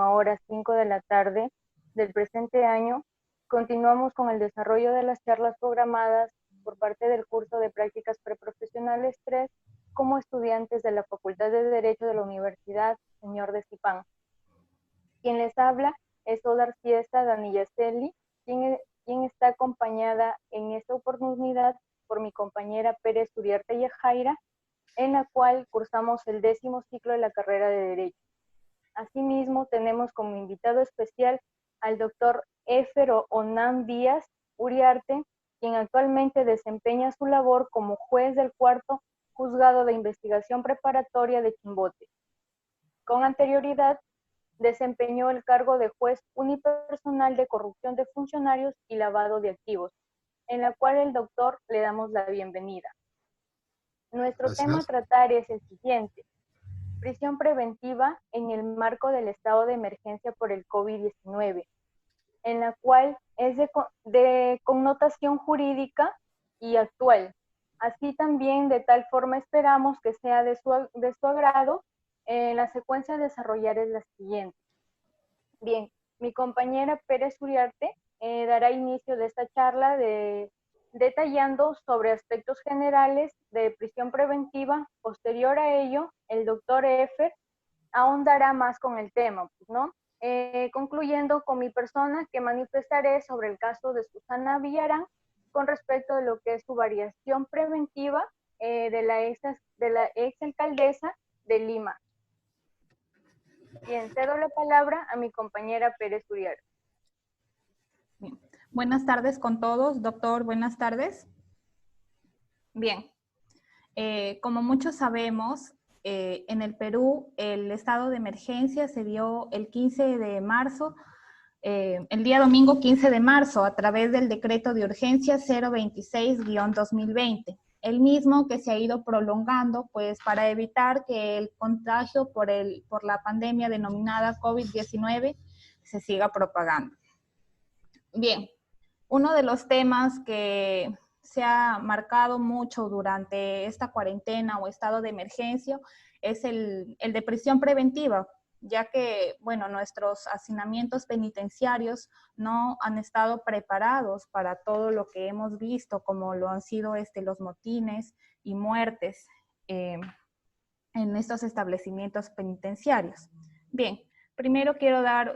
ahora 5 de la tarde del presente año, continuamos con el desarrollo de las charlas programadas por parte del curso de Prácticas Preprofesionales 3 como estudiantes de la Facultad de Derecho de la Universidad Señor de Zipán. Quien les habla es Odar Fiesta Danillacelli, quien está acompañada en esta oportunidad por mi compañera Pérez Uriarte Yajaira, en la cual cursamos el 10º ciclo de la carrera de Derecho. Asimismo, tenemos como invitado especial al doctor Éfero Onan Díaz Uriarte, quien actualmente desempeña su labor como juez del 4º Juzgado de Investigación Preparatoria de Chimbote. Con anterioridad, desempeñó el cargo de juez unipersonal de corrupción de funcionarios y lavado de activos, en la cual el doctor le damos la bienvenida. Nuestro tema a tratar es el siguiente: prisión preventiva en el marco del estado de emergencia por el COVID-19, en la cual es de connotación jurídica y actual. Así también, de tal forma esperamos que sea de su agrado. La secuencia a desarrollar es la siguiente. Bien, mi compañera Pérez Uriarte dará inicio de esta charla detallando sobre aspectos generales de prisión preventiva. Posterior a ello, el doctor Efer ahondará más con el tema, ¿no? Concluyendo con mi persona, que manifestaré sobre el caso de Susana Villarán con respecto a lo que es su variación preventiva de la ex alcaldesa de Lima. Bien, cedo la palabra a mi compañera Pérez Uriarte. Bien. Buenas tardes con todos, doctor, buenas tardes. Bien, como muchos sabemos, en el Perú el estado de emergencia se dio el 15 de marzo, el día domingo 15 de marzo, a través del decreto de urgencia 026-2020. El mismo que se ha ido prolongando, pues, para evitar que el contagio por la pandemia denominada COVID-19 se siga propagando. Bien, uno de los temas que se ha marcado mucho durante esta cuarentena o estado de emergencia es el de prisión preventiva, ya que, bueno, nuestros hacinamientos penitenciarios no han estado preparados para todo lo que hemos visto, como lo han sido los motines y muertes en estos establecimientos penitenciarios. Bien, primero quiero dar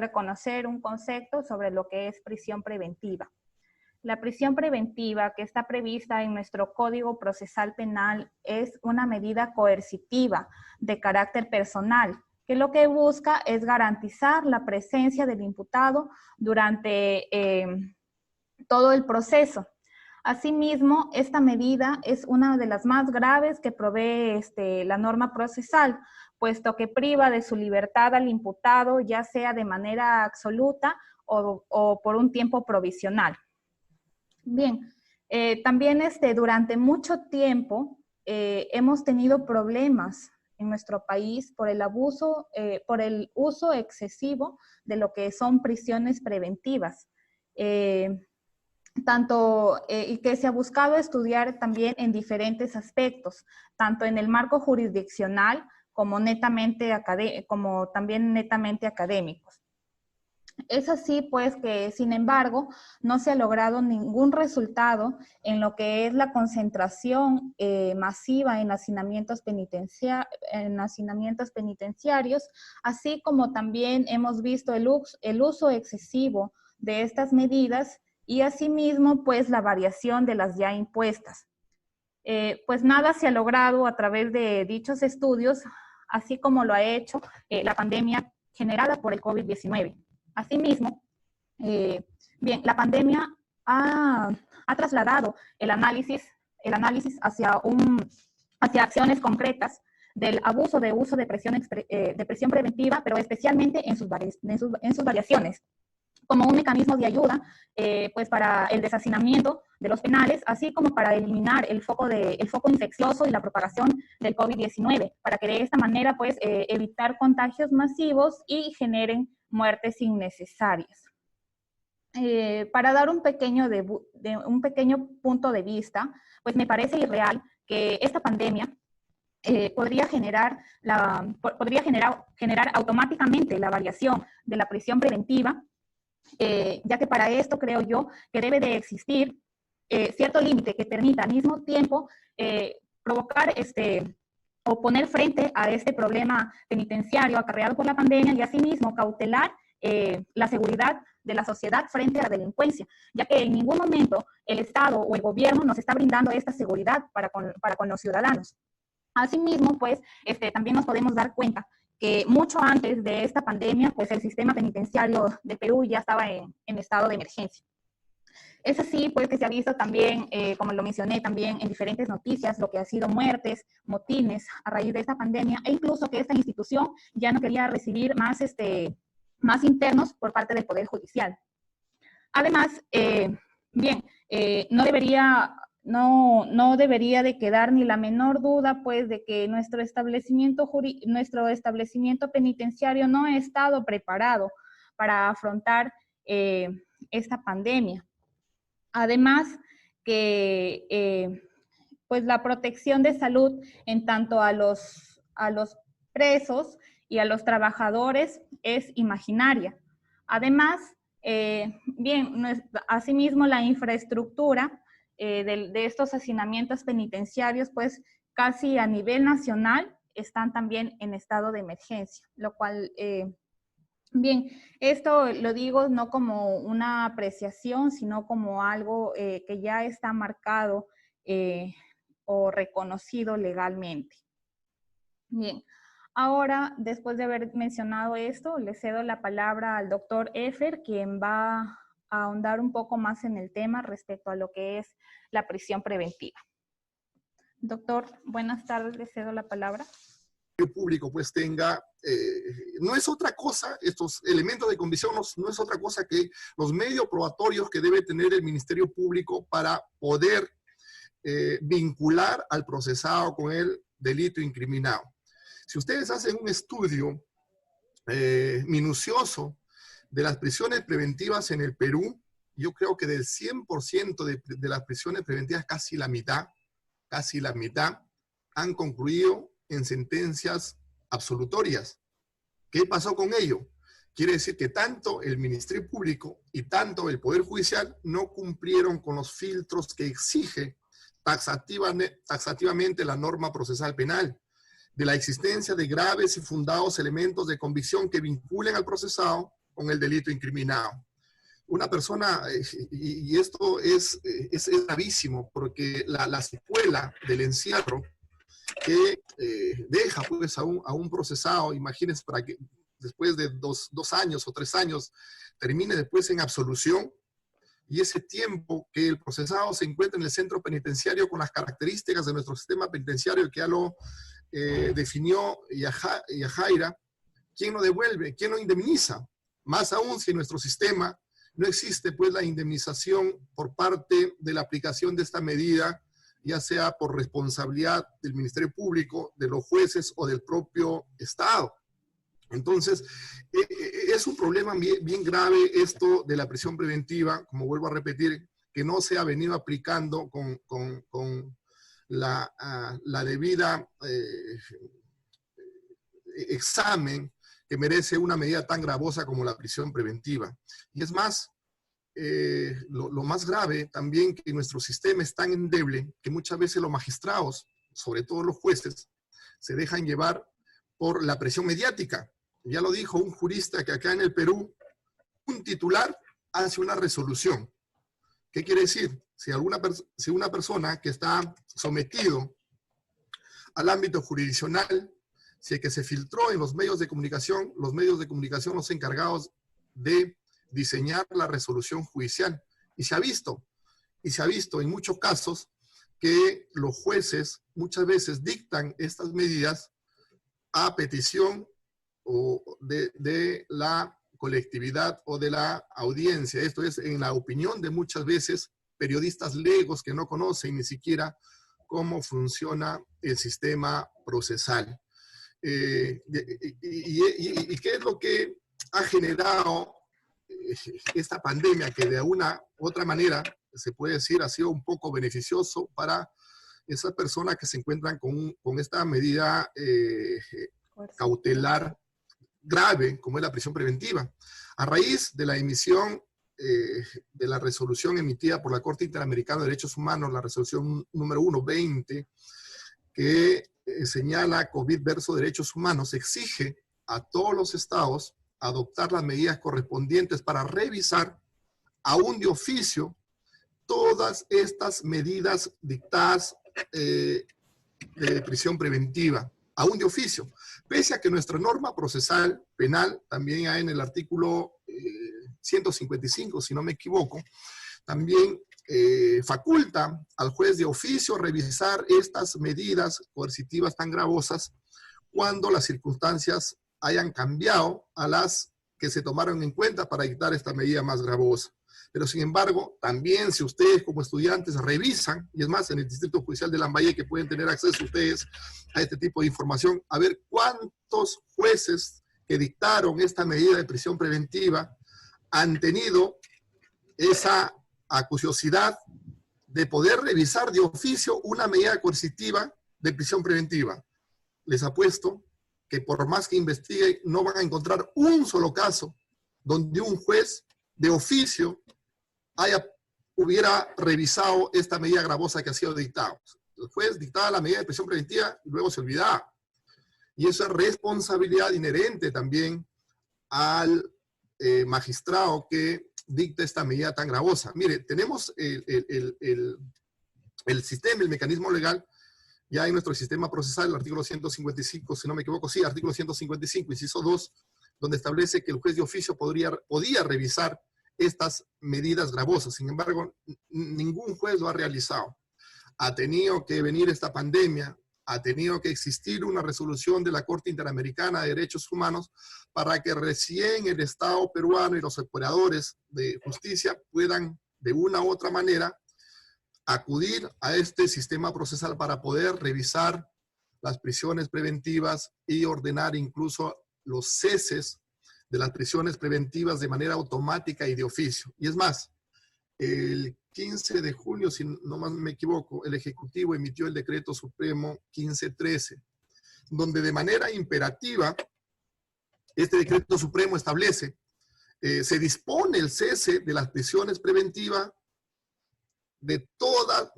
a conocer un concepto sobre lo que es prisión preventiva. La prisión preventiva, que está prevista en nuestro Código Procesal Penal, es una medida coercitiva de carácter personal, que lo que busca es garantizar la presencia del imputado durante todo el proceso. Asimismo, esta medida es una de las más graves que provee la norma procesal, puesto que priva de su libertad al imputado, ya sea de manera absoluta o por un tiempo provisional. Bien, también durante mucho tiempo hemos tenido problemas en nuestro país por el uso excesivo de lo que son prisiones preventivas. Y que se ha buscado estudiar también en diferentes aspectos, tanto en el marco jurisdiccional como también netamente académicos. Es así, pues, que, sin embargo, no se ha logrado ningún resultado en lo que es la concentración masiva en hacinamientos penitenciarios, así como también hemos visto el uso excesivo de estas medidas y, asimismo, pues, la variación de las ya impuestas. Pues nada se ha logrado a través de dichos estudios, así como lo ha hecho la pandemia generada por el COVID-19. Asimismo, bien, la pandemia ha trasladado el análisis hacia acciones concretas del abuso de uso de prisión preventiva, pero especialmente en sus variaciones, como un mecanismo de ayuda pues para el deshacinamiento de los penales, así como para eliminar el foco infeccioso y la propagación del COVID-19, para que de esta manera pues evitar contagios masivos y generen muertes innecesarias. Para dar un pequeño punto de vista, pues me parece irreal que esta pandemia podría generar automáticamente la variación de la prisión preventiva, ya que para esto creo yo que debe de existir cierto límite que permita al mismo tiempo provocar o poner frente a este problema penitenciario acarreado por la pandemia y asimismo cautelar la seguridad de la sociedad frente a la delincuencia, ya que en ningún momento el Estado o el gobierno nos está brindando esta seguridad para con los ciudadanos. Asimismo, pues, también nos podemos dar cuenta que mucho antes de esta pandemia, pues el sistema penitenciario de Perú ya estaba en estado de emergencia. Es así, pues, que se ha visto también, como lo mencioné también en diferentes noticias, lo que ha sido muertes, motines a raíz de esta pandemia, e incluso que esta institución ya no quería recibir más internos por parte del Poder Judicial. Además, no debería de quedar ni la menor duda, pues, de que nuestro establecimiento penitenciario no ha estado preparado para afrontar esta pandemia. Además, que pues la protección de salud en tanto a los presos y a los trabajadores es imaginaria. Además, asimismo la infraestructura de estos hacinamientos penitenciarios, pues casi a nivel nacional están también en estado de emergencia, lo cual, esto lo digo no como una apreciación, sino como algo que ya está marcado o reconocido legalmente. Bien, ahora, después de haber mencionado esto, le cedo la palabra al doctor Efer, quien va a ahondar un poco más en el tema respecto a lo que es la prisión preventiva. Doctor, buenas tardes, le cedo la palabra. El público pues tenga, no es otra cosa, estos elementos de convicción no es otra cosa que los medios probatorios que debe tener el Ministerio Público para poder vincular al procesado con el delito incriminado. Si ustedes hacen un estudio minucioso de las prisiones preventivas en el Perú, yo creo que del 100% de las prisiones preventivas, casi la mitad han concluido en sentencias absolutorias. ¿Qué pasó con ello? Quiere decir que tanto el Ministerio Público y tanto el Poder Judicial no cumplieron con los filtros que exige taxativamente la norma procesal penal, de la existencia de graves y fundados elementos de convicción que vinculen al procesado con el delito incriminado. Una persona, y esto es gravísimo, porque la secuela del encierro que deja pues a un procesado, imagínense, para que después de dos años o 3 años termine después en absolución, y ese tiempo que el procesado se encuentra en el centro penitenciario con las características de nuestro sistema penitenciario que ya lo definió Yajaira, ¿quién lo devuelve? ¿Quién lo indemniza? Más aún si en nuestro sistema no existe pues la indemnización por parte de la aplicación de esta medida, ya sea por responsabilidad del Ministerio Público, de los jueces o del propio Estado. Entonces, es un problema bien grave esto de la prisión preventiva, como vuelvo a repetir, que no se ha venido aplicando con la debida examen que merece una medida tan gravosa como la prisión preventiva. Y es más, lo más grave también, que nuestro sistema es tan endeble que muchas veces los magistrados, sobre todo los jueces, se dejan llevar por la presión mediática. Ya lo dijo un jurista que acá en el Perú, un titular hace una resolución. ¿Qué quiere decir? Si una persona que está sometido al ámbito jurisdiccional, si el que se filtró en los medios de comunicación los encargados de diseñar la resolución judicial. Y se ha visto en muchos casos que los jueces muchas veces dictan estas medidas a petición o de la colectividad o de la audiencia. Esto es en la opinión de muchas veces periodistas legos que no conocen ni siquiera cómo funciona el sistema procesal. ¿Y qué es lo que ha generado esta pandemia, que de una u otra manera se puede decir ha sido un poco beneficioso para esas personas que se encuentran con esta medida cautelar grave, como es la prisión preventiva. A raíz de la emisión de la resolución emitida por la Corte Interamericana de Derechos Humanos, la resolución número 120, que señala COVID versus derechos humanos, exige a todos los estados adoptar las medidas correspondientes para revisar aún de oficio todas estas medidas dictadas de prisión preventiva, aún de oficio, pese a que nuestra norma procesal penal, también hay en el artículo 155, si no me equivoco, también faculta al juez de oficio revisar estas medidas coercitivas tan gravosas cuando las circunstancias hayan cambiado a las que se tomaron en cuenta para dictar esta medida más gravosa. Pero sin embargo, también si ustedes como estudiantes revisan, y es más, en el Distrito Judicial de Lambayeque pueden tener acceso ustedes a este tipo de información, a ver cuántos jueces que dictaron esta medida de prisión preventiva han tenido esa acuciosidad de poder revisar de oficio una medida coercitiva de prisión preventiva. Les apuesto que por más que investiguen, no van a encontrar un solo caso donde un juez de oficio hubiera revisado esta medida gravosa que ha sido dictada. El juez dictaba la medida de prisión preventiva y luego se olvidaba. Y eso es responsabilidad inherente también al magistrado que dicta esta medida tan gravosa. Mire, tenemos el sistema, el mecanismo legal, ya en nuestro sistema procesal, el artículo 155, si no me equivoco, sí, artículo 155, inciso 2, donde establece que el juez de oficio podía revisar estas medidas gravosas. Sin embargo, ningún juez lo ha realizado. Ha tenido que venir esta pandemia, ha tenido que existir una resolución de la Corte Interamericana de Derechos Humanos para que recién el Estado peruano y los operadores de justicia puedan, de una u otra manera, acudir a este sistema procesal para poder revisar las prisiones preventivas y ordenar incluso los ceses de las prisiones preventivas de manera automática y de oficio. Y es más, el 15 de junio, si no me equivoco, el Ejecutivo emitió el Decreto Supremo 1513, donde de manera imperativa, este Decreto Supremo establece, se dispone el cese de las prisiones preventivas, de todas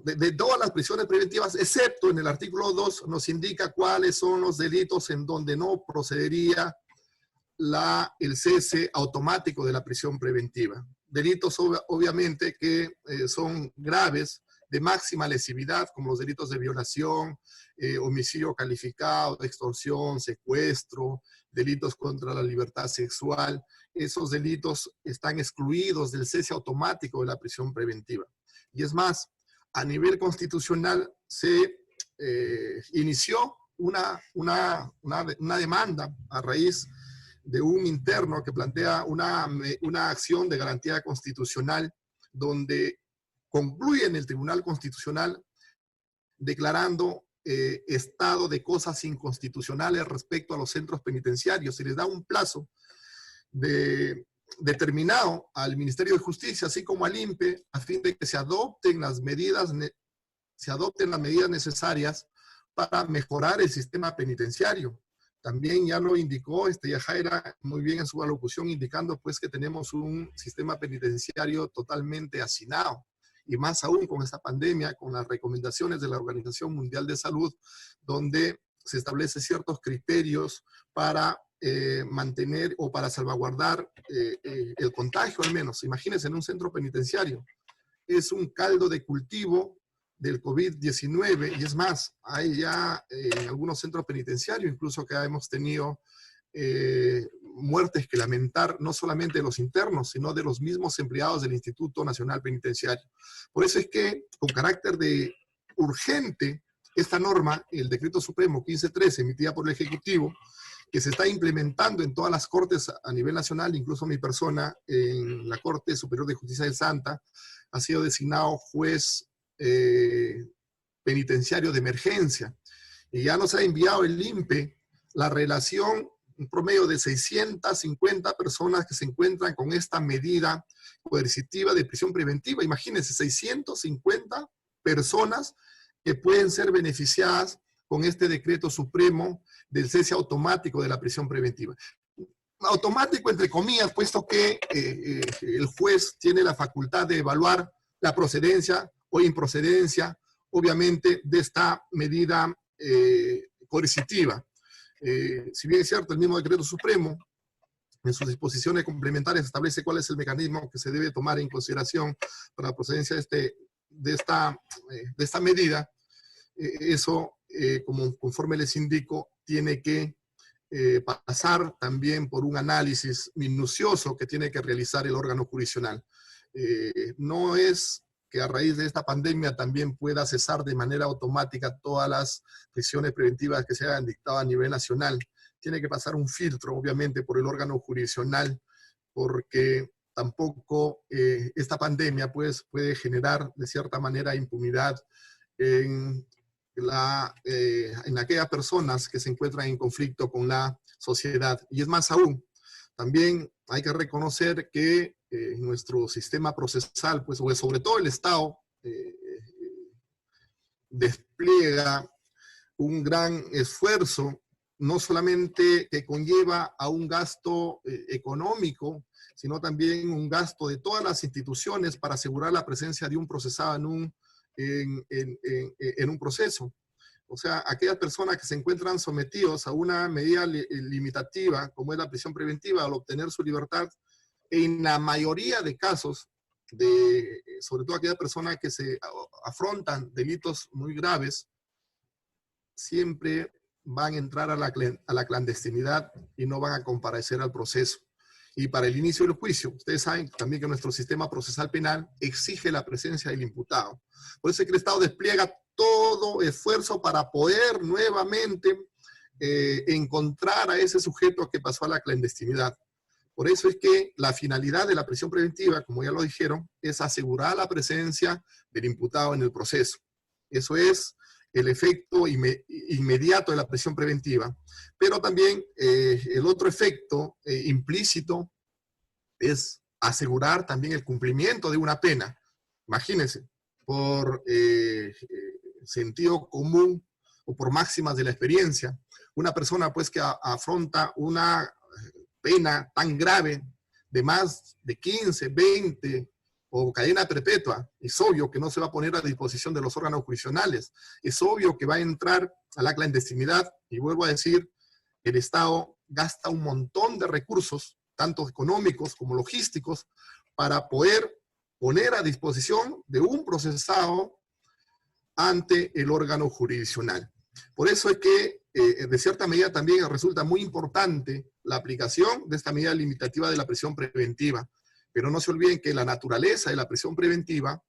las prisiones preventivas, excepto en el artículo 2, nos indica cuáles son los delitos en donde no procedería el cese automático de la prisión preventiva. Delitos obviamente que son graves, de máxima lesividad, como los delitos de violación, homicidio calificado, extorsión, secuestro, delitos contra la libertad sexual. Esos delitos están excluidos del cese automático de la prisión preventiva. Y es más, a nivel constitucional se inició una demanda a raíz de un interno que plantea una acción de garantía constitucional donde concluye en el Tribunal Constitucional declarando estado de cosas inconstitucionales respecto a los centros penitenciarios. Se les da un plazo determinado al Ministerio de Justicia, así como al INPE, a fin de que se adopten las medidas necesarias para mejorar el sistema penitenciario. También ya lo indicó Yajaira muy bien en su alocución, indicando pues que tenemos un sistema penitenciario totalmente hacinado, y más aún con esta pandemia, con las recomendaciones de la Organización Mundial de Salud, donde se establecen ciertos criterios para mantener o para salvaguardar el contagio al menos. Imagínense, en un centro penitenciario es un caldo de cultivo del COVID-19, y es más, hay ya en algunos centros penitenciarios incluso que hemos tenido muertes que lamentar, no solamente de los internos, sino de los mismos empleados del Instituto Nacional Penitenciario. Por eso es que, con carácter de urgente, esta norma, el Decreto Supremo 1513, emitida por el Ejecutivo, que se está implementando en todas las cortes a nivel nacional, incluso mi persona, en la Corte Superior de Justicia del Santa, ha sido designado juez penitenciario de emergencia. Y ya nos ha enviado el INPE la relación, un promedio de 650 personas que se encuentran con esta medida coercitiva de prisión preventiva. Imagínense, 650 personas que pueden ser beneficiadas con este decreto supremo del cese automático de la prisión preventiva. Automático, entre comillas, puesto que el juez tiene la facultad de evaluar la procedencia o improcedencia, obviamente, de esta medida coercitiva. Si bien es cierto, el mismo decreto supremo, en sus disposiciones complementarias, establece cuál es el mecanismo que se debe tomar en consideración para la procedencia de esta medida, eso, conforme les indico, tiene que pasar también por un análisis minucioso que tiene que realizar el órgano jurisdiccional. No es que a raíz de esta pandemia también pueda cesar de manera automática todas las prisiones preventivas que se hayan dictado a nivel nacional. Tiene que pasar un filtro, obviamente, por el órgano jurisdiccional, porque tampoco esta pandemia pues, puede generar, de cierta manera, impunidad en aquellas personas que se encuentran en conflicto con la sociedad. Y es más aún, también hay que reconocer que nuestro sistema procesal, pues, o sobre todo el Estado, despliega un gran esfuerzo, no solamente que conlleva a un gasto económico, sino también un gasto de todas las instituciones para asegurar la presencia de un procesado en un proceso. O sea, aquellas personas que se encuentran sometidos a una medida limitativa, como es la prisión preventiva, al obtener su libertad, en la mayoría de casos, sobre todo aquellas personas que se afrontan delitos muy graves, siempre van a entrar a la clandestinidad y no van a comparecer al proceso. Y para el inicio del juicio, ustedes saben también que nuestro sistema procesal penal exige la presencia del imputado. Por eso es que el Estado despliega todo esfuerzo para poder nuevamente encontrar a ese sujeto que pasó a la clandestinidad. Por eso es que la finalidad de la prisión preventiva, como ya lo dijeron, es asegurar la presencia del imputado en el proceso. Eso es el efecto inmediato de la prisión preventiva. Pero también el otro efecto implícito es asegurar también el cumplimiento de una pena. Imagínense, por sentido común o por máximas de la experiencia, una persona pues que afronta una pena tan grave de más de 15, 20 o cadena perpetua, es obvio que no se va a poner a disposición de los órganos jurisdiccionales, es obvio que va a entrar a la clandestinidad, y vuelvo a decir, el Estado gasta un montón de recursos, tanto económicos como logísticos, para poder poner a disposición de un procesado ante el órgano jurisdiccional. Por eso es que, de cierta medida, también resulta muy importante la aplicación de esta medida limitativa de la prisión preventiva. Pero no se olviden que la naturaleza de la prisión preventiva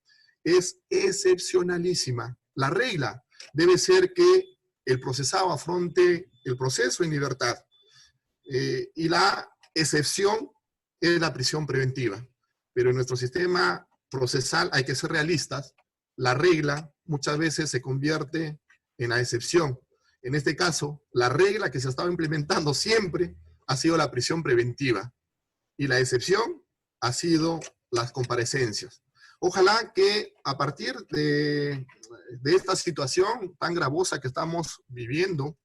es excepcionalísima. La regla debe ser que el procesado afronte el proceso en libertad. Y la excepción es la prisión preventiva. Pero en nuestro sistema procesal hay que ser realistas. La regla muchas veces se convierte en la excepción. En este caso, la regla que se ha estado implementando siempre ha sido la prisión preventiva. Y la excepción ha sido las comparecencias. Ojalá que a partir de esta situación tan gravosa que estamos viviendo,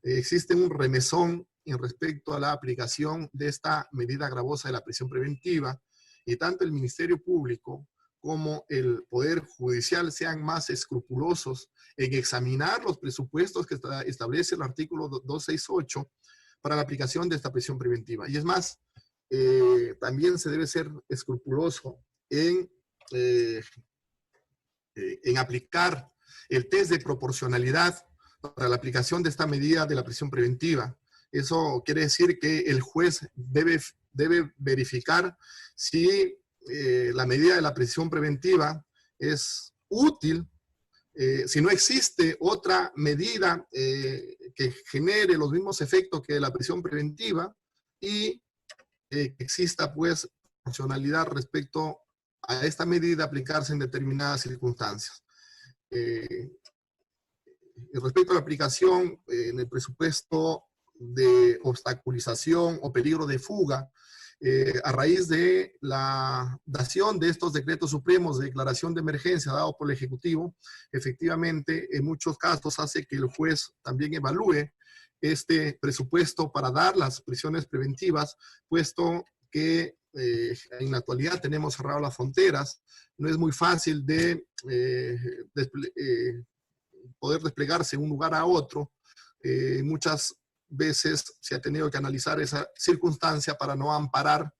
existe un remesón en respecto a la aplicación de esta medida gravosa de la prisión preventiva, y tanto el Ministerio Público como el Poder Judicial sean más escrupulosos en examinar los presupuestos que establece el artículo 268 para la aplicación de esta prisión preventiva. Y es más, también se debe ser escrupuloso en aplicar el test de proporcionalidad para la aplicación de esta medida de la prisión preventiva. Eso quiere decir que el juez debe verificar si la medida de la prisión preventiva es útil, si no existe otra medida que genere los mismos efectos que la prisión preventiva, y exista pues proporcionalidad respecto a esta medida aplicarse en determinadas circunstancias. Respecto a la aplicación en el presupuesto de obstaculización o peligro de fuga, A raíz de la dación de estos decretos supremos de declaración de emergencia dados por el Ejecutivo, efectivamente, en muchos casos hace que el juez también evalúe este presupuesto para dar las prisiones preventivas, puesto que en la actualidad tenemos cerrado las fronteras, no es muy fácil de poder desplegarse de un lugar a otro. Muchas veces se ha tenido que analizar esa circunstancia para no amparar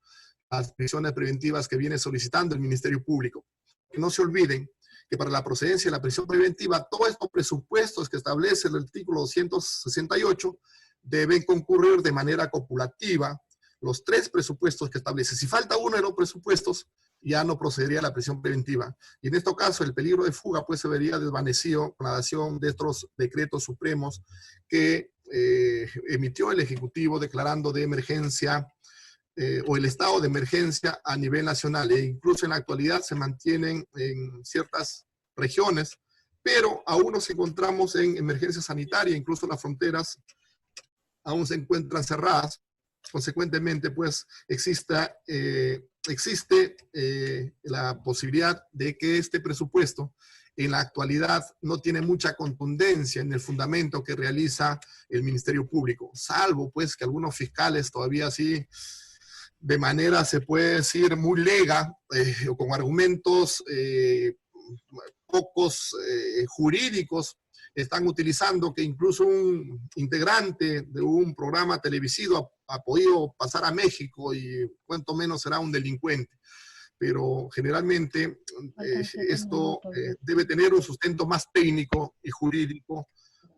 las prisiones preventivas que viene solicitando el Ministerio Público. Que no se olviden que para la procedencia de la prisión preventiva, todos estos presupuestos que establece el artículo 268 deben concurrir de manera copulativa los 3 presupuestos que establece. Si falta uno de los presupuestos, ya no procedería a la prisión preventiva. Y en este caso, el peligro de fuga pues se vería desvanecido con la dación de estos decretos supremos que emitió el Ejecutivo declarando de emergencia o el estado de emergencia a nivel nacional. E incluso en la actualidad se mantienen en ciertas regiones, pero aún nos encontramos en emergencia sanitaria, incluso las fronteras aún se encuentran cerradas. Consecuentemente, pues, existe la posibilidad de que este presupuesto en la actualidad no tiene mucha contundencia en el fundamento que realiza el Ministerio Público, salvo pues que algunos fiscales todavía sí, de manera se puede decir muy lega, o con argumentos pocos jurídicos, están utilizando que incluso un integrante de un programa televisivo ha podido pasar a México y cuanto menos será un delincuente. Pero generalmente esto debe tener un sustento más técnico y jurídico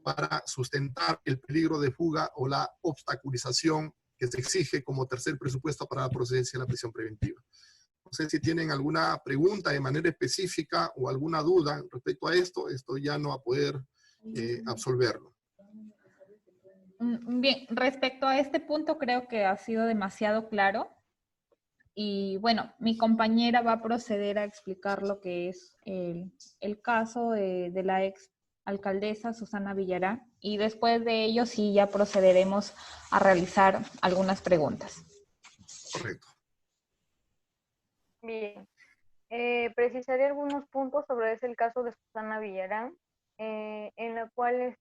para sustentar el peligro de fuga o la obstaculización que se exige como tercer presupuesto para la procedencia de la prisión preventiva. No sé si tienen alguna pregunta de manera específica o alguna duda respecto a esto ya no va a poder absolverlo. Bien, respecto a este punto creo que ha sido demasiado claro. Y bueno, mi compañera va a proceder a explicar lo que es el caso de la ex alcaldesa Susana Villarán, y después de ello sí ya procederemos a realizar algunas preguntas. Correcto. Bien, precisaré algunos puntos sobre ese el caso de Susana Villarán, en la cual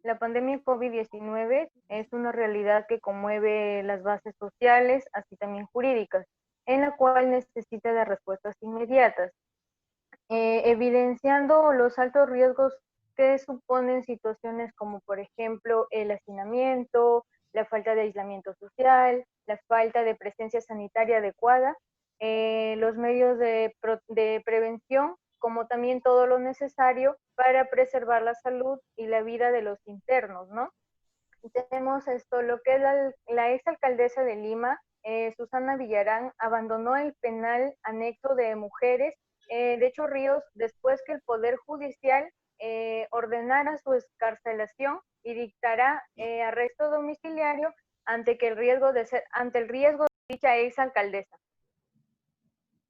la pandemia COVID-19 es una realidad que conmueve las bases sociales, así también jurídicas, en la cual necesita de respuestas inmediatas, evidenciando los altos riesgos que suponen situaciones como, por ejemplo, el hacinamiento, la falta de aislamiento social, la falta de presencia sanitaria adecuada, los medios de prevención, como también todo lo necesario para preservar la salud y la vida de los internos, ¿no? Tenemos lo que es la exalcaldesa de Lima, Susana Villarán, abandonó el penal anexo de mujeres de Chorrillos después que el Poder Judicial ordenara su excarcelación y dictará arresto domiciliario ante el riesgo de dicha exalcaldesa.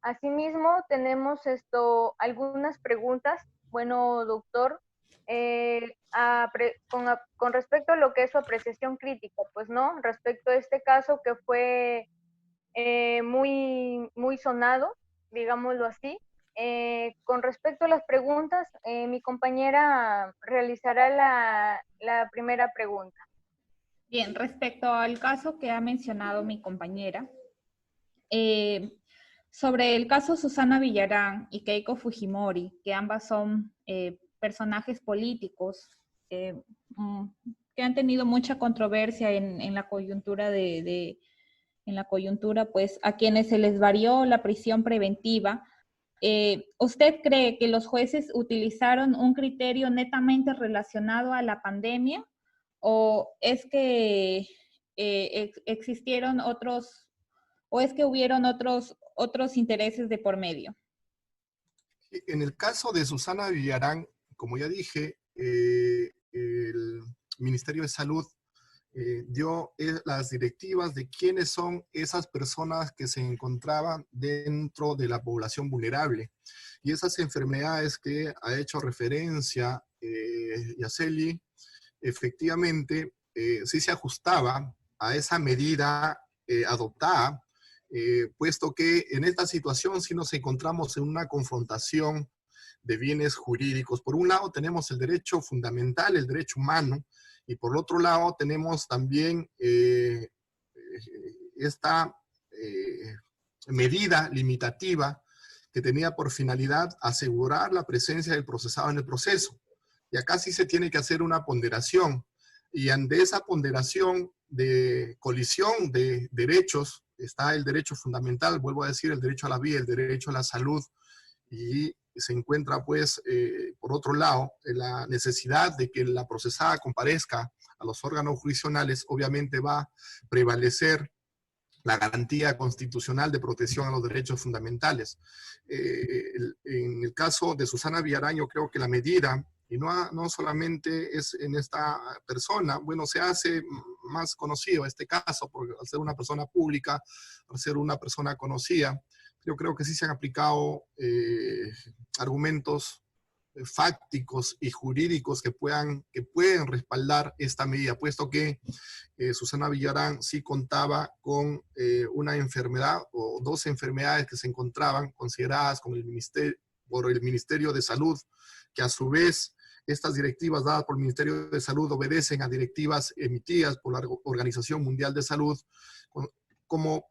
Asimismo, tenemos algunas preguntas. Bueno, doctor, con respecto a lo que es su apreciación crítica, pues, ¿no? Respecto a este caso que fue muy, muy sonado, digámoslo así. Con respecto a las preguntas, mi compañera realizará la primera pregunta. Bien, respecto al caso que ha mencionado mi compañera, sobre el caso Susana Villarán y Keiko Fujimori, que ambas son personajes políticos que han tenido mucha controversia en la coyuntura pues a quienes se les varió la prisión preventiva. ¿Usted cree que los jueces utilizaron un criterio netamente relacionado a la pandemia o es que existieron otros, o es que hubieron otros intereses de por medio? En el caso de Susana Villarán, como ya dije, el Ministerio de Salud dio las directivas de quiénes son esas personas que se encontraban dentro de la población vulnerable. Y esas enfermedades que ha hecho referencia Yaceli, efectivamente sí se ajustaba a esa medida adoptada puesto que en esta situación sí nos encontramos en una confrontación de bienes jurídicos. Por un lado tenemos el derecho fundamental, el derecho humano, y por otro lado tenemos también esta medida limitativa que tenía por finalidad asegurar la presencia del procesado en el proceso. Y acá sí se tiene que hacer una ponderación. Y ante esa ponderación de colisión de derechos, está el derecho fundamental, vuelvo a decir, el derecho a la vida, el derecho a la salud, y se encuentra, pues, por otro lado, la necesidad de que la procesada comparezca a los órganos jurisdiccionales. Obviamente va a prevalecer la garantía constitucional de protección a los derechos fundamentales. En el caso de Susana Villarán, yo creo que la medida, y no solamente es en esta persona, bueno, se hace más conocido este caso, porque al ser una persona pública, al ser una persona conocida, yo creo que sí se han aplicado argumentos fácticos y jurídicos que pueden respaldar esta medida, puesto que Susana Villarán sí contaba con una enfermedad o dos enfermedades que se encontraban consideradas por el Ministerio de Salud, que a su vez estas directivas dadas por el Ministerio de Salud obedecen a directivas emitidas por la Organización Mundial de Salud, como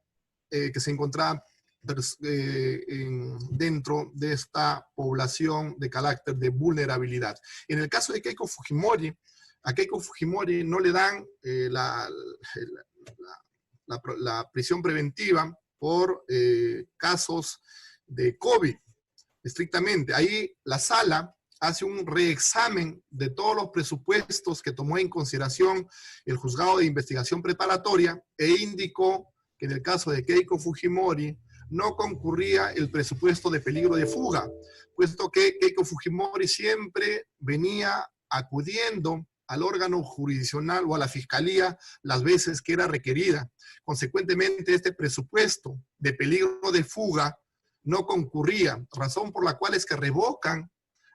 que se encontraban dentro de esta población de carácter de vulnerabilidad. En el caso de Keiko Fujimori, a Keiko Fujimori no le dan la prisión preventiva por casos de COVID, estrictamente. Ahí la sala hace un reexamen de todos los presupuestos que tomó en consideración el juzgado de investigación preparatoria e indicó que en el caso de Keiko Fujimori no concurría el presupuesto de peligro de fuga, puesto que Keiko Fujimori siempre venía acudiendo al órgano jurisdiccional o a la fiscalía las veces que era requerida. Consecuentemente, este presupuesto de peligro de fuga no concurría, razón por la cual es que revocan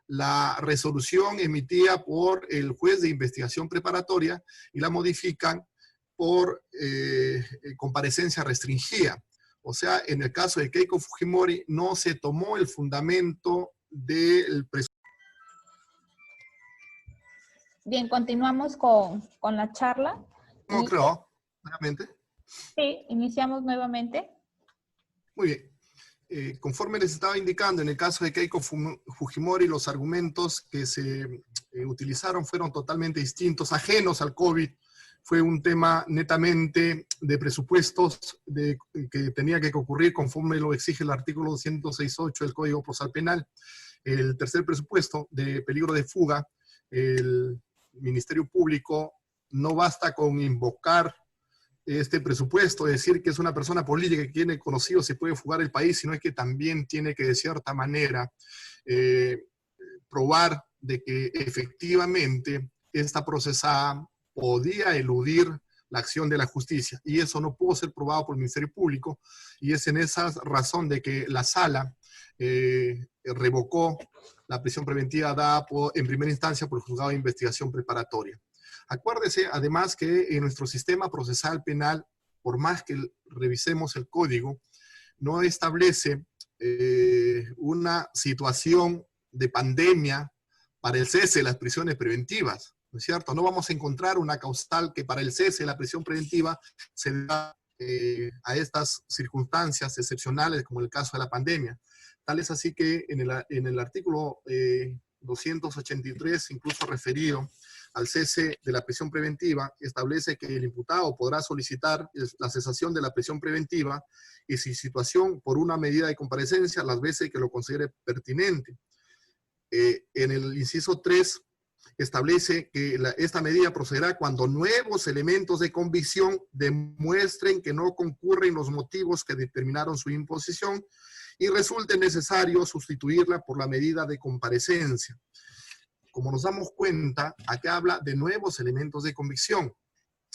la resolución emitida por el juez de investigación preparatoria y la modifican por comparecencia restringida. O sea, en el caso de Keiko Fujimori no se tomó el fundamento del presupuesto. Bien, continuamos con la charla. No creo, nuevamente. Sí, iniciamos nuevamente. Muy bien. Conforme les estaba indicando, en el caso de Keiko Fujimori, los argumentos que se utilizaron fueron totalmente distintos, ajenos al COVID. Fue un tema netamente de presupuestos que tenía que ocurrir conforme lo exige el artículo 206.8 del Código Procesal Penal. El tercer presupuesto de peligro de fuga, el Ministerio Público no basta con invocar este presupuesto, decir que es una persona política que tiene conocido se puede fugar el país, sino es que también tiene que de cierta manera probar de que efectivamente esta procesada podía eludir la acción de la justicia, y eso no pudo ser probado por el Ministerio Público, y es en esa razón de que la sala revocó la prisión preventiva dada en primera instancia por el juzgado de investigación preparatoria. Acuérdese además que en nuestro sistema procesal penal, por más que revisemos el código, no establece una situación de pandemia para el cese de las prisiones preventivas, ¿no es cierto? No vamos a encontrar una causal que para el cese de la prisión preventiva se da a estas circunstancias excepcionales como el caso de la pandemia. Tal es así que en el artículo 283, incluso referido al cese de la prisión preventiva, establece que el imputado podrá solicitar la cesación de la prisión preventiva y su situación por una medida de comparecencia las veces que lo considere pertinente. En el inciso 3 establece que esta medida procederá cuando nuevos elementos de convicción demuestren que no concurren los motivos que determinaron su imposición y resulte necesario sustituirla por la medida de comparecencia. Como nos damos cuenta, acá habla de nuevos elementos de convicción.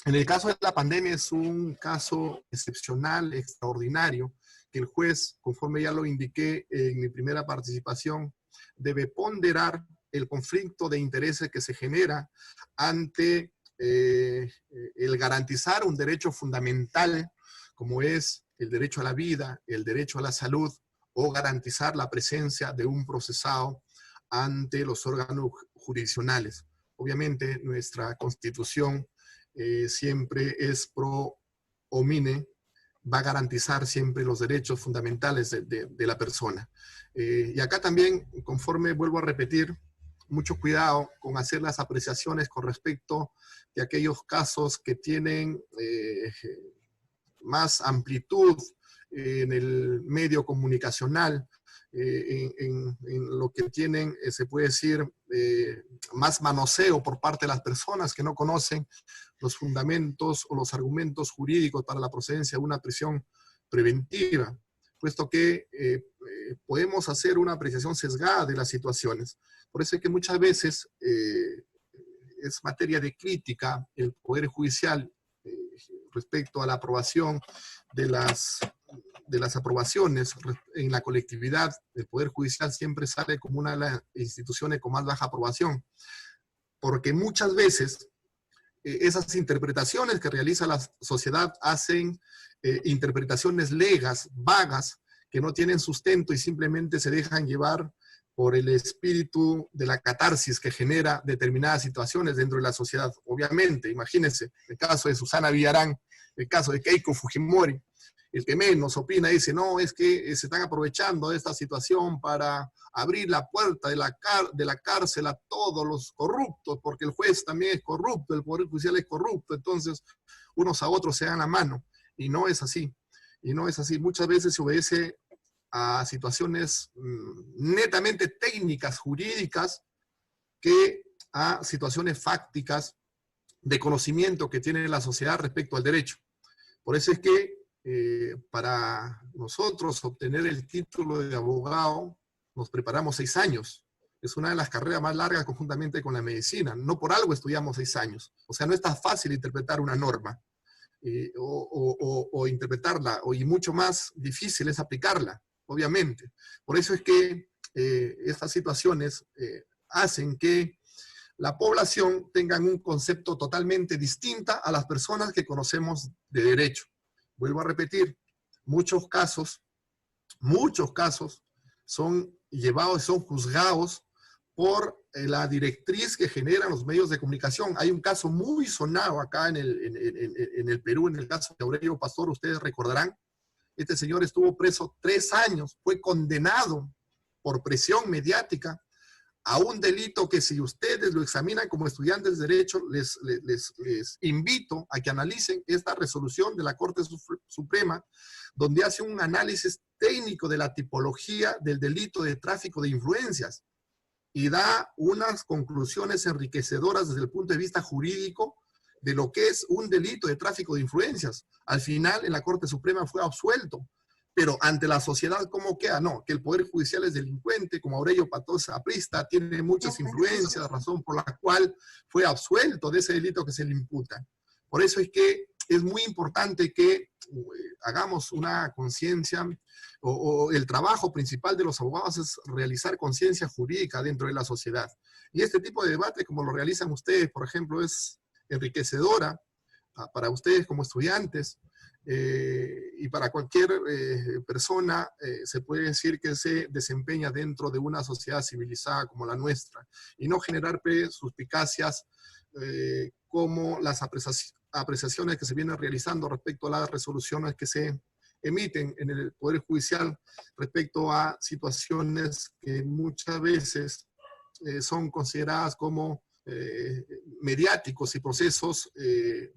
En el caso de la pandemia es un caso excepcional, extraordinario, que el juez, conforme ya lo indiqué en mi primera participación, debe ponderar el conflicto de intereses que se genera ante el garantizar un derecho fundamental como es el derecho a la vida, el derecho a la salud, o garantizar la presencia de un procesado ante los órganos jurisdiccionales. Obviamente, nuestra Constitución siempre es pro homine, va a garantizar siempre los derechos fundamentales de la persona. Y acá también, conforme vuelvo a repetir, mucho cuidado con hacer las apreciaciones con respecto de aquellos casos que tienen más amplitud en el medio comunicacional, en lo que tienen, se puede decir, más manoseo por parte de las personas que no conocen los fundamentos o los argumentos jurídicos para la procedencia de una prisión preventiva, puesto que podemos hacer una apreciación sesgada de las situaciones. Por eso es que muchas veces es materia de crítica el Poder Judicial respecto a la aprobación de las aprobaciones en la colectividad. El Poder Judicial siempre sale como una de las instituciones con más baja aprobación, porque muchas veces esas interpretaciones que realiza la sociedad hacen interpretaciones legas, vagas, que no tienen sustento y simplemente se dejan llevar por el espíritu de la catarsis que genera determinadas situaciones dentro de la sociedad. Obviamente, imagínense, el caso de Susana Villarán, el caso de Keiko Fujimori, el que menos opina dice, no, es que se están aprovechando de esta situación para abrir la puerta de la cárcel a todos los corruptos, porque el juez también es corrupto, el Poder Judicial es corrupto, entonces unos a otros se dan la mano. Y no es así. Y no es así. Muchas veces se obedece a situaciones netamente técnicas, jurídicas, que a situaciones fácticas de conocimiento que tiene la sociedad respecto al derecho. Por eso es que para nosotros obtener el título de abogado nos preparamos 6 años. Es una de las carreras más largas conjuntamente con la medicina. No por algo estudiamos 6 años. O sea, no es tan fácil interpretar una norma o interpretarla, y mucho más difícil es aplicarla, obviamente. Por eso es que estas situaciones hacen que la población tenga un concepto totalmente distinto a las personas que conocemos de derecho. Vuelvo a repetir, muchos casos son llevados, son juzgados por la directriz que generan los medios de comunicación. Hay un caso muy sonado acá en el Perú, en el caso de Aurelio Pastor, ustedes recordarán. Este señor estuvo preso 3 años, fue condenado por presión mediática a un delito que, si ustedes lo examinan como estudiantes de Derecho, les invito a que analicen esta resolución de la Corte Suprema, donde hace un análisis técnico de la tipología del delito de tráfico de influencias y da unas conclusiones enriquecedoras desde el punto de vista jurídico de lo que es un delito de tráfico de influencias. Al final, en la Corte Suprema fue absuelto. Pero ante la sociedad, ¿cómo queda? No, que el Poder Judicial es delincuente, como Aurelio Pastor aprista, tiene muchas influencias, razón por la cual fue absuelto de ese delito que se le imputa. Por eso es que es muy importante que hagamos una conciencia, o el trabajo principal de los abogados es realizar conciencia jurídica dentro de la sociedad. Y este tipo de debate, como lo realizan ustedes, por ejemplo, es enriquecedora para ustedes como estudiantes, y para cualquier persona se puede decir que se desempeña dentro de una sociedad civilizada como la nuestra, y no generar suspicacias como las apreciaciones que se vienen realizando respecto a las resoluciones que se emiten en el Poder Judicial respecto a situaciones que muchas veces son consideradas como mediáticos y procesos de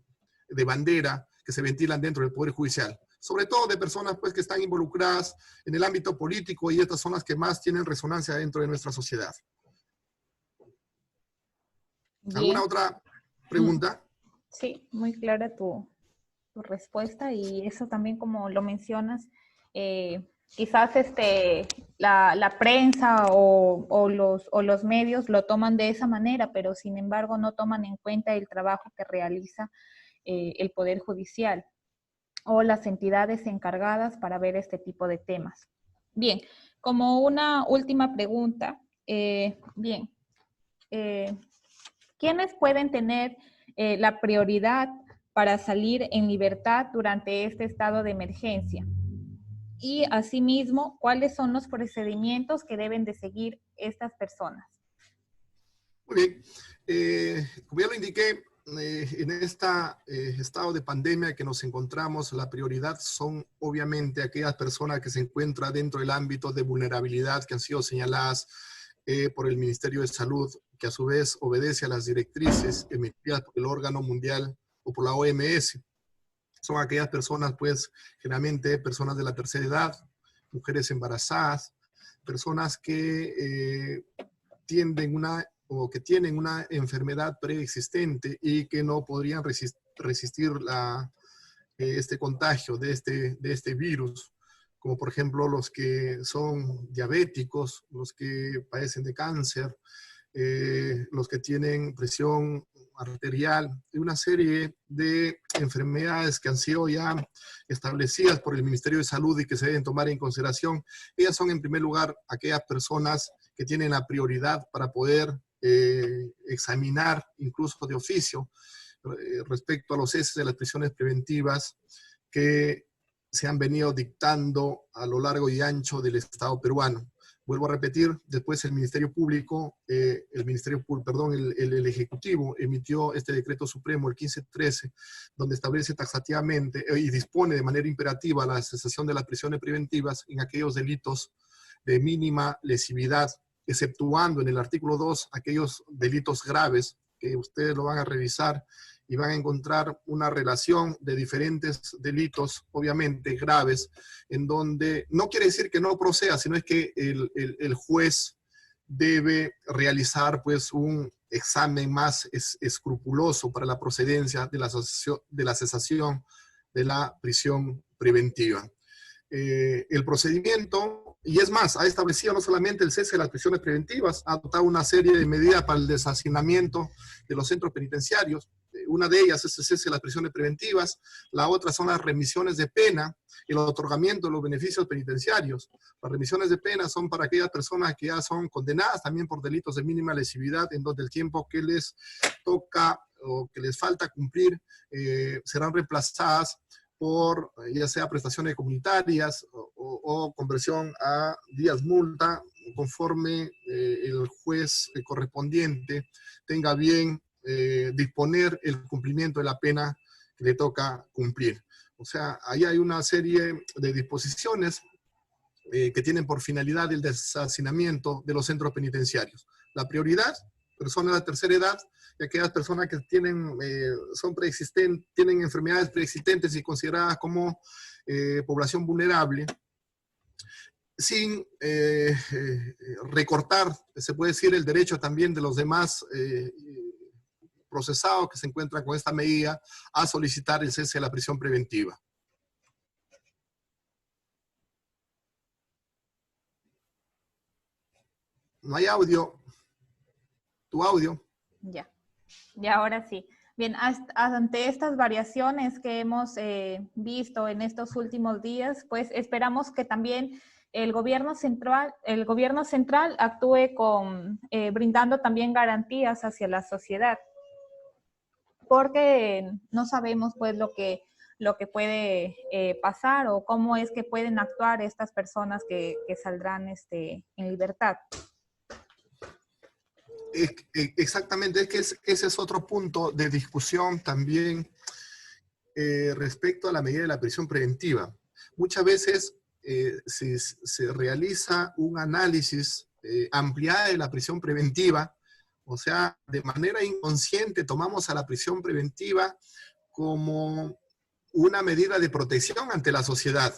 bandera que se ventilan dentro del Poder Judicial, sobre todo de personas pues, que están involucradas en el ámbito político, y estas son las que más tienen resonancia dentro de nuestra sociedad. Bien. ¿Alguna otra pregunta? Sí, muy clara tu respuesta, y eso también, como lo mencionas, quizás la prensa o los medios lo toman de esa manera, pero sin embargo no toman en cuenta el trabajo que realiza el Poder Judicial o las entidades encargadas para ver este tipo de temas. Bien, como una última pregunta, ¿quiénes pueden tener la prioridad para salir en libertad durante este estado de emergencia. Y asimismo, ¿cuáles son los procedimientos que deben de seguir estas personas? Muy bien. Como ya lo indiqué, en este estado de pandemia que nos encontramos, la prioridad son obviamente aquellas personas que se encuentran dentro del ámbito de vulnerabilidad que han sido señaladas por el Ministerio de Salud, que a su vez obedece a las directrices emitidas por el órgano mundial o por la OMS. Son aquellas personas, pues, generalmente personas de la tercera edad, mujeres embarazadas, personas que tienen una enfermedad preexistente y que no podrían resistir este contagio de este virus, como por ejemplo los que son diabéticos, los que padecen de cáncer, los que tienen presión arterial, y una serie de enfermedades que han sido ya establecidas por el Ministerio de Salud y que se deben tomar en consideración. Ellas son en primer lugar aquellas personas que tienen la prioridad para poder examinar incluso de oficio respecto a los ceses de las prisiones preventivas que se han venido dictando a lo largo y ancho del Estado peruano. Vuelvo a repetir, después el Ministerio Público, el Ejecutivo emitió este decreto supremo, el 1513, donde establece taxativamente y dispone de manera imperativa la cesación de las prisiones preventivas en aquellos delitos de mínima lesividad, exceptuando en el artículo 2 aquellos delitos graves que ustedes lo van a revisar y van a encontrar una relación de diferentes delitos, obviamente graves, en donde no quiere decir que no proceda, sino es que el juez debe realizar pues un examen más escrupuloso para la procedencia de la cesación de la prisión preventiva. El procedimiento, y es más, ha establecido no solamente el cese de las prisiones preventivas, ha adoptado una serie de medidas para el deshacinamiento de los centros penitenciarios. Una de ellas es el cese de las prisiones preventivas, la otra son las remisiones de pena y el otorgamiento de los beneficios penitenciarios. Las remisiones de pena son para aquellas personas que ya son condenadas también por delitos de mínima lesividad, en donde el tiempo que les toca o que les falta cumplir serán reemplazadas por ya sea prestaciones comunitarias o conversión a días multa, conforme el juez correspondiente tenga bien disponer el cumplimiento de la pena que le toca cumplir. O sea, ahí hay una serie de disposiciones que tienen por finalidad el deshacinamiento de los centros penitenciarios. La prioridad, personas de la tercera edad, y aquellas personas que tienen, tienen enfermedades preexistentes y consideradas como población vulnerable, sin recortar, se puede decir, el derecho también de los demás procesados que se encuentran con esta medida a solicitar el cese de la prisión preventiva. No hay audio. ¿Tu audio? Ya, ahora sí. Bien, ante estas variaciones que hemos visto en estos últimos días, pues esperamos que también el gobierno central actúe brindando también garantías hacia la sociedad, porque no sabemos pues lo que puede pasar o cómo es que pueden actuar estas personas que saldrán en libertad. Exactamente, es que ese es otro punto de discusión también respecto a la medida de la prisión preventiva. Muchas veces se realiza un análisis ampliado de la prisión preventiva, o sea, de manera inconsciente tomamos a la prisión preventiva como una medida de protección ante la sociedad,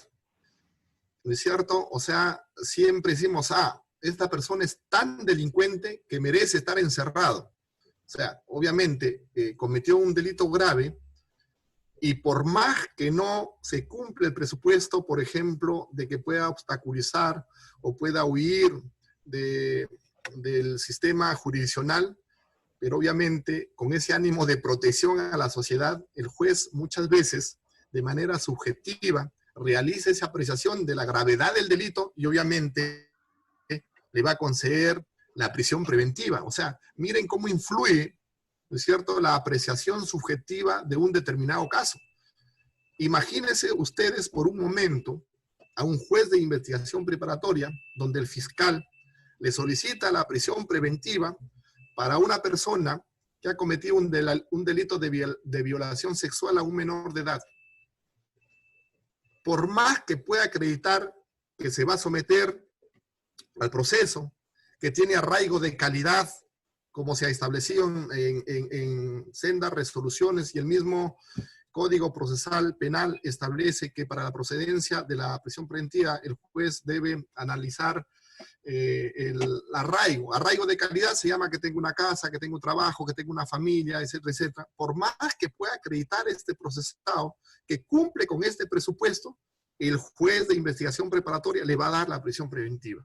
¿no es cierto? O sea, siempre decimos, esta persona es tan delincuente que merece estar encerrado. O sea, obviamente cometió un delito grave y por más que no se cumple el presupuesto, por ejemplo, de que pueda obstaculizar o pueda huir del sistema jurisdiccional, pero obviamente con ese ánimo de protección a la sociedad, el juez muchas veces, de manera subjetiva, realiza esa apreciación de la gravedad del delito y obviamente le va a conceder la prisión preventiva. O sea, miren cómo influye ¿no es cierto?, la apreciación subjetiva de un determinado caso. Imagínense ustedes por un momento a un juez de investigación preparatoria donde el fiscal le solicita la prisión preventiva para una persona que ha cometido un delito de violación sexual a un menor de edad. Por más que pueda acreditar que se va a someter al proceso, que tiene arraigo de calidad, como se ha establecido en sendas resoluciones, y el mismo Código Procesal Penal establece que para la procedencia de la prisión preventiva el juez debe analizar el arraigo. Arraigo de calidad se llama que tengo una casa, que tengo un trabajo, que tengo una familia, etcétera, etcétera. Por más que pueda acreditar este procesado que cumple con este presupuesto, el juez de investigación preparatoria le va a dar la prisión preventiva.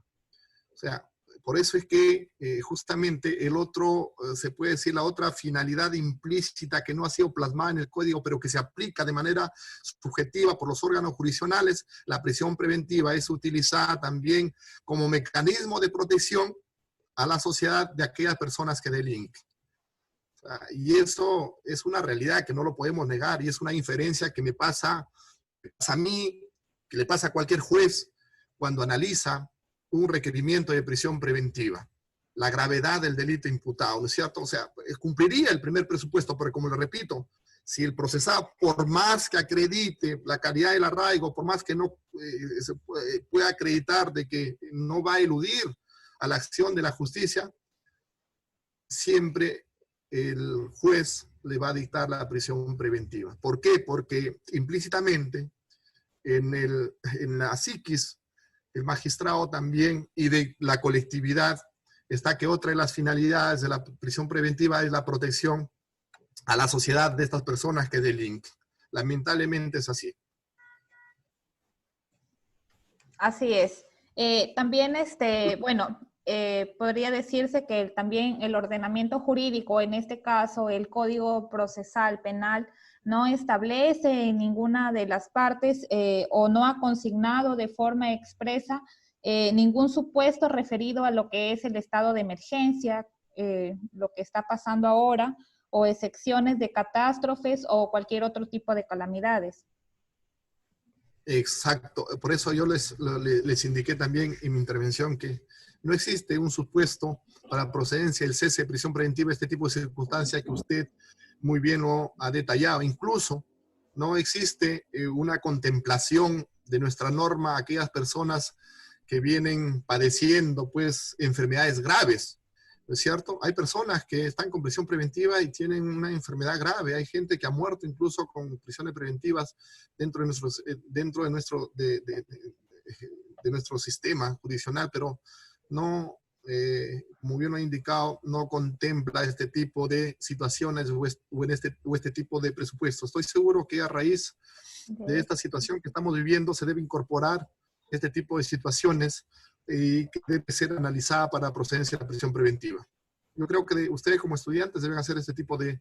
O sea, por eso es que justamente el otro, se puede decir, la otra finalidad implícita que no ha sido plasmada en el código, pero que se aplica de manera subjetiva por los órganos jurisdiccionales, la prisión preventiva es utilizada también como mecanismo de protección a la sociedad de aquellas personas que delinquen. O sea, y eso es una realidad que no lo podemos negar, y es una inferencia que me pasa a mí, que le pasa a cualquier juez cuando analiza un requerimiento de prisión preventiva, la gravedad del delito imputado, ¿no es cierto? O sea, cumpliría el primer presupuesto, pero como le repito, si el procesado, por más que acredite la calidad del arraigo, por más que no se pueda acreditar de que no va a eludir a la acción de la justicia, siempre el juez le va a dictar la prisión preventiva. ¿Por qué? Porque implícitamente en la psiquis el magistrado también y de la colectividad está que otra de las finalidades de la prisión preventiva es la protección a la sociedad de estas personas que delinquen. Lamentablemente es así. Así es. También, bueno, podría decirse que también el ordenamiento jurídico, en este caso el Código Procesal Penal, no establece en ninguna de las partes o no ha consignado de forma expresa ningún supuesto referido a lo que es el estado de emergencia, lo que está pasando ahora, o excepciones de catástrofes o cualquier otro tipo de calamidades. Exacto. Por eso yo les indiqué también en mi intervención que no existe un supuesto para procedencia del cese de prisión preventiva, este tipo de circunstancia que usted muy bien lo ha detallado. Incluso no existe una contemplación de nuestra norma a aquellas personas que vienen padeciendo pues enfermedades graves, ¿no es cierto? Hay personas que están con prisión preventiva y tienen una enfermedad grave. Hay gente que ha muerto incluso con prisiones preventivas dentro de nuestro sistema jurisdiccional, pero no, como bien lo ha indicado, no contempla este tipo de situaciones o este tipo de presupuestos. Estoy seguro que a raíz de esta situación que estamos viviendo se debe incorporar este tipo de situaciones y que debe ser analizada para procedencia de la prisión preventiva. Yo creo que ustedes como estudiantes deben hacer este tipo de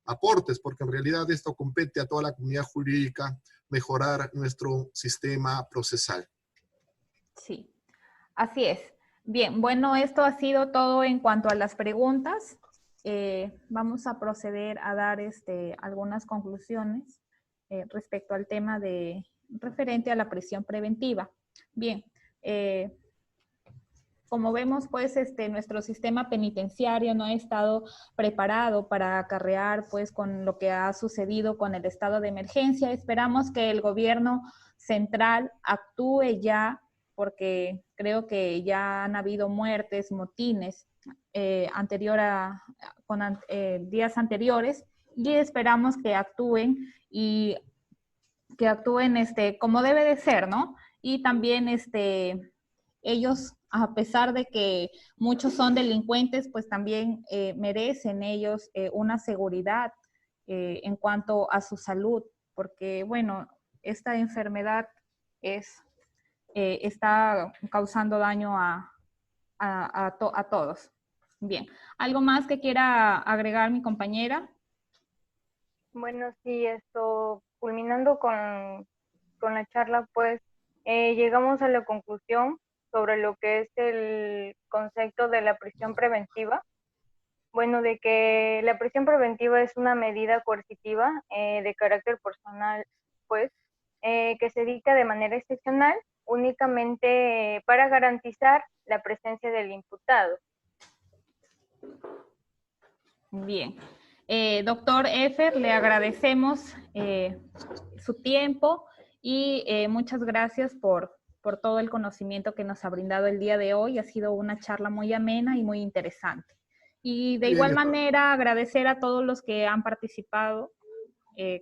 aportes, porque en realidad esto compete a toda la comunidad jurídica, mejorar nuestro sistema procesal. Sí, así es. Bien, bueno, esto ha sido todo en cuanto a las preguntas. Vamos a proceder a dar algunas conclusiones respecto al tema referente a la prisión preventiva. Bien, como vemos, pues, nuestro sistema penitenciario no ha estado preparado para acarrear, pues, con lo que ha sucedido con el estado de emergencia. Esperamos que el gobierno central actúe ya, porque creo que ya han habido muertes, motines, días anteriores, y esperamos que actúen y que actúen como debe de ser, ¿no? Y también ellos, a pesar de que muchos son delincuentes, pues también merecen ellos una seguridad en cuanto a su salud, porque, bueno, esta enfermedad está causando daño a todos. Bien, ¿algo más que quiera agregar mi compañera? Bueno, sí, culminando con la charla, pues llegamos a la conclusión sobre lo que es el concepto de la prisión preventiva. Bueno, de que la prisión preventiva es una medida coercitiva de carácter personal, pues, que se dicta de manera excepcional únicamente para garantizar la presencia del imputado. Bien. Doctor Efer, le agradecemos su tiempo y muchas gracias por todo el conocimiento que nos ha brindado el día de hoy. Ha sido una charla muy amena y muy interesante. Y de igual manera agradecer a todos los que han participado en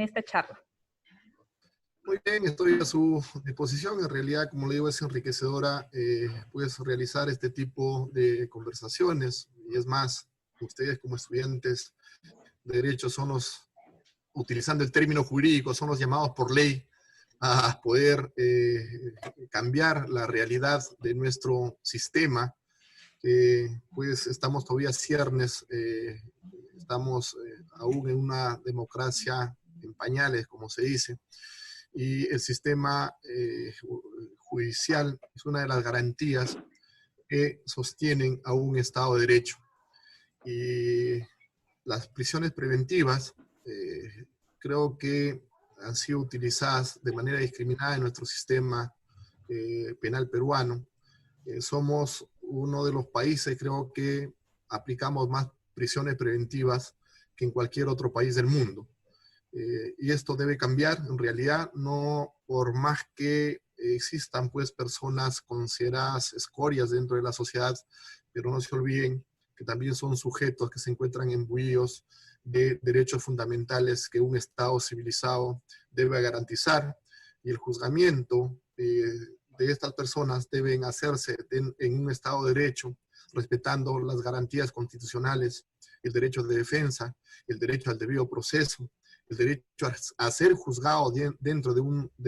esta charla. Muy bien, estoy a su disposición. En realidad, como le digo, es enriquecedora pues realizar este tipo de conversaciones. Y es más, ustedes como estudiantes de Derecho son los, utilizando el término jurídico, son los llamados por ley a poder cambiar la realidad de nuestro sistema. Pues estamos todavía ciernes, estamos aún en una democracia en pañales, como se dice, y el sistema judicial es una de las garantías que sostienen a un Estado de Derecho. Y las prisiones preventivas creo que han sido utilizadas de manera discriminada en nuestro sistema penal peruano. Somos uno de los países, creo que aplicamos más prisiones preventivas que en cualquier otro país del mundo. Y esto debe cambiar, en realidad, no por más que existan pues personas consideradas escorias dentro de la sociedad, pero no se olviden que también son sujetos que se encuentran imbuidos de derechos fundamentales que un Estado civilizado debe garantizar, y el juzgamiento de estas personas deben hacerse en un Estado de Derecho, respetando las garantías constitucionales, el derecho de defensa, el derecho al debido proceso, el derecho a ser juzgado dentro de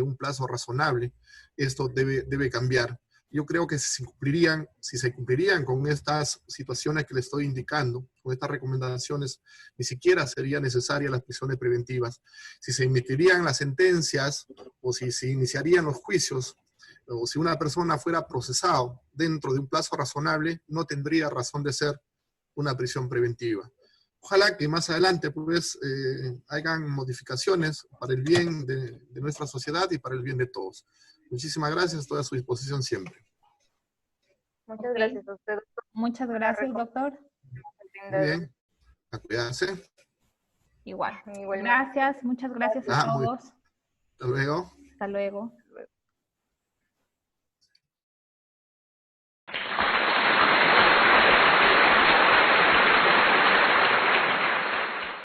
un plazo razonable. Esto debe cambiar. Yo creo que si se cumplirían con estas situaciones que le estoy indicando, con estas recomendaciones, ni siquiera serían necesarias las prisiones preventivas. Si se emitirían las sentencias o si se iniciarían los juicios, o si una persona fuera procesado dentro de un plazo razonable, no tendría razón de ser una prisión preventiva. Ojalá que más adelante pues hagan modificaciones para el bien de nuestra sociedad y para el bien de todos. Muchísimas gracias, estoy a su disposición siempre. Muchas gracias a usted, doctor. Muchas gracias, doctor. Muy bien, a cuidarse. Igual. Igualmente. Gracias, muchas gracias a todos. Hasta luego. Hasta luego.